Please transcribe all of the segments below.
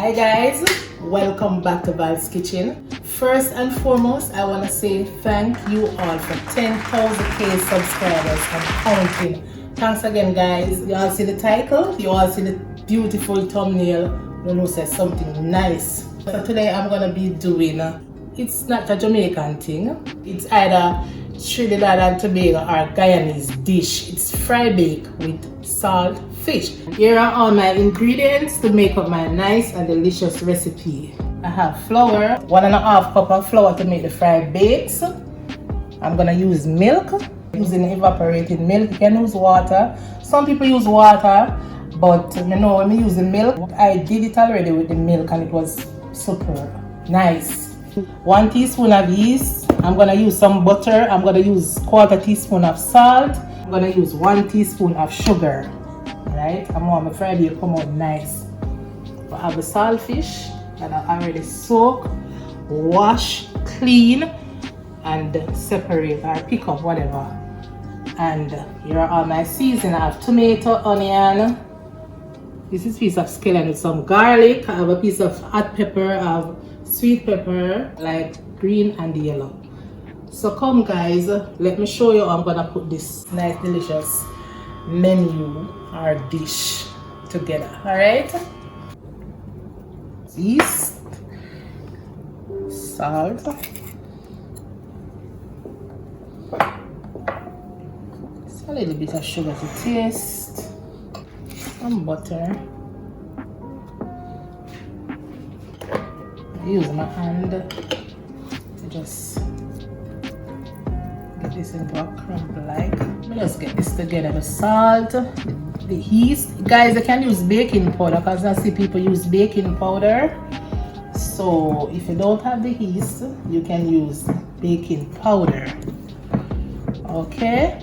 Hi guys, welcome back to Val's Kitchen. First and foremost, I want to say thank you all for 10,000 subscribers and counting. Thanks again guys. You all see the title, you all see the beautiful thumbnail. You know, says something nice. So today I'm going to be doing, it's not a Jamaican thing. It's either Trinidad and Tobago or Guyanese dish. It's fry bake with salt fish. Here are all my ingredients to make up my nice and delicious recipe. I have flour, 1.5 cup of flour to make the fried bakes. I'm gonna use milk, using evaporated milk. You can use water. Some people use water, but you know, when we use the milk, I did it already with the milk and it was super nice. 1 teaspoon of yeast. I'm gonna use some butter. I'm gonna use 1/4 teaspoon of salt. I'm gonna use 1 teaspoon of sugar. Right? I want my fried bake come out nice. I have the saltfish that I already soak, wash, clean, and separate or pick up whatever. And here are all my seasoning. I have tomato, onion. This is a piece of scallion with some garlic. I have a piece of hot pepper. I have sweet pepper, like green and yellow. So come guys, let me show you how I'm gonna put this nice delicious menu or dish together. All right, yeast, salt, a little bit of sugar to taste, some butter. I use my hand to just get this into a crumble like. Let's get this together. The salt, the yeast. Guys, I can use baking powder because I see people use baking powder. So if you don't have the yeast, you can use baking powder. Okay.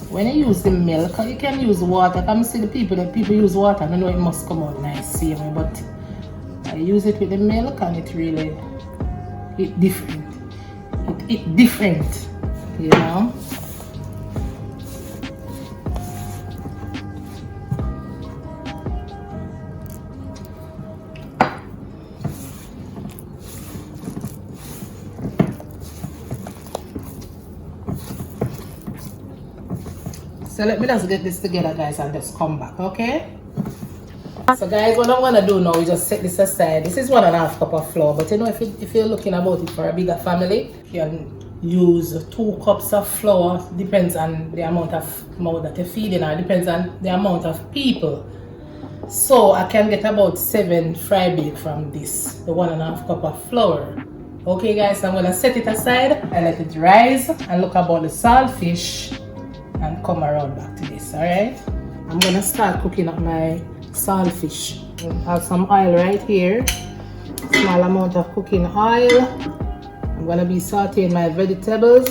When you use the milk, you can use water. Come see the people that people use water. I know it must come out nice, see me, but I use it with the milk and it really different. It different, you know. So let me just get this together guys and just come back, okay? So guys, what I'm gonna do now is just set this aside. This is 1.5 cup of flour, but you know, if you're looking about it for a bigger family, you can use 2 cups of flour. Depends on the amount that you're feeding, or depends on the amount of people. So I can get about 7 fry bake from this, the 1.5 cup of flour. Okay guys, so I'm gonna set it aside and let it rise and look about the saltfish and come around back to this. All right, I'm gonna start cooking up my saltfish. I have some oil right here, small amount of cooking oil. I'm gonna be sauteing my vegetables.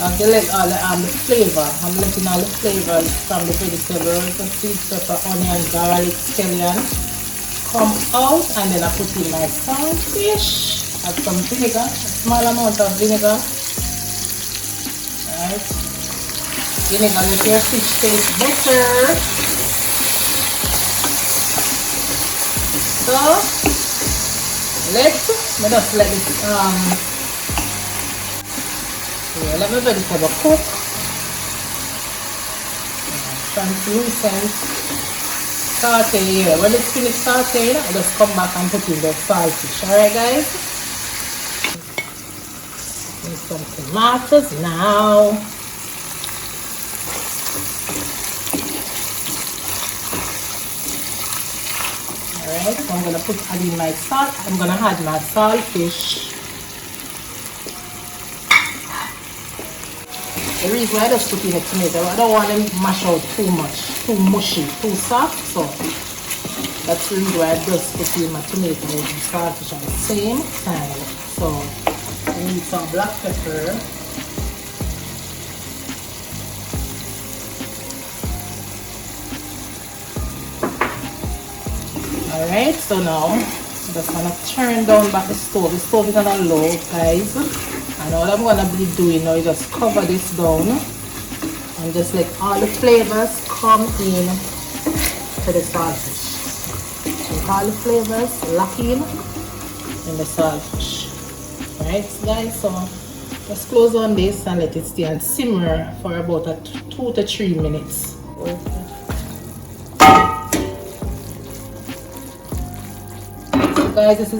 I'm letting all the flavor. I'm letting all the flavors from the vegetables, the sweet pepper, onion, garlic, scallion come out, and then I put in my saltfish. Add some vinegar, a small amount of vinegar. Alright. Vinegar make your fish taste better. So let us let it let my vegetable cook. Translucent. Saute here. When it's finished sauteing, I just come back and put in the saltfish. Alright guys? And some tomatoes now. Alright, so I'm gonna add in my salt. I'm gonna add my saltfish. The reason why I just put in the tomato, I don't want them mash out too much, too mushy, too soft. So that's the reason why I just put in my tomato and saltfish at the same time. So we need some black pepper. Alright, so now I'm just gonna turn down back the stove. The stove is on a low, guys. And all I'm gonna be doing now is just cover this down and just let all the flavors come in to the saltfish. Let all the flavors lock in the saltfish. Alright, guys, so just close on this and let it stay and simmer for about 2 to 3 minutes. Guys, this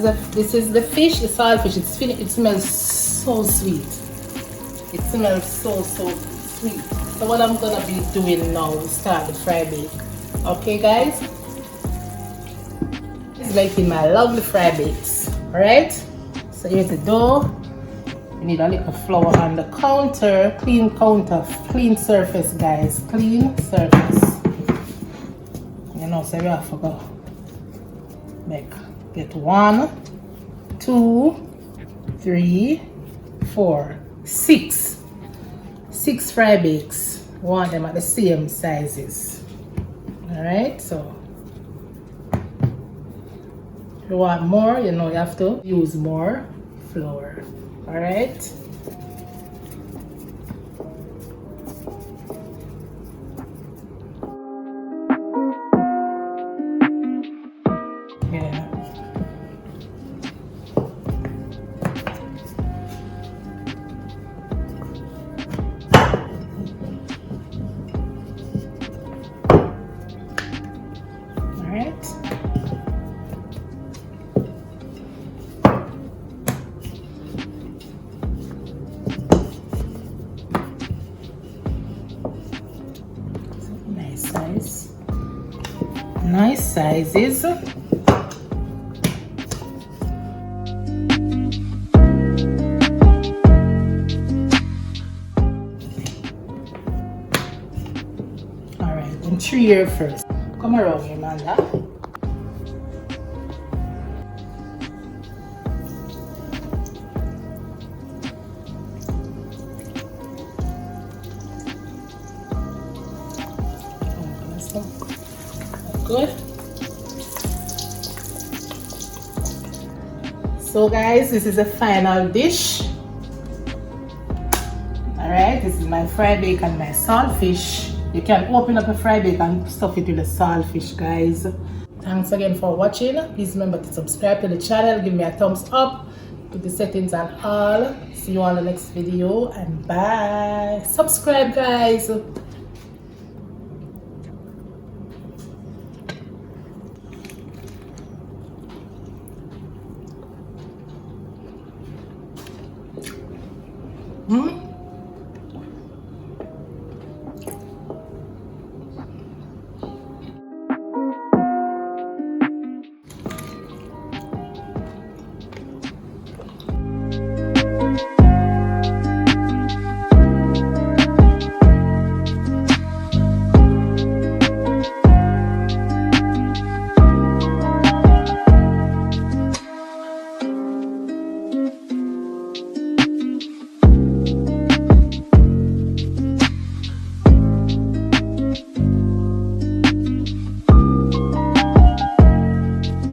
is the fish, the saltfish. It's finished. It smells so sweet. It smells so sweet. So what I'm gonna be doing now is start the fry bake. Okay, guys. It's making my lovely fry bakes. All right. So here's the dough. You need a little flour on the counter. Clean surface, guys. Clean surface. You know, so we have to go get 1, 2, 3, 4, 6. 6 fry bakes. Want them at the same sizes. Alright, so if you want more, you know you have to use more flour. Alright. Yeah. Nice sizes. Alright, and 3 here first. Come around here, Amanda. Good. So guys, this is the final dish. Alright, this is my fried bacon and my saltfish. You can open up a fried bacon and stuff it with the saltfish, guys. Thanks again for watching. Please remember to subscribe to the channel, give me a thumbs up, put the settings on all. See you on the next video and bye. Subscribe, guys. Hmm?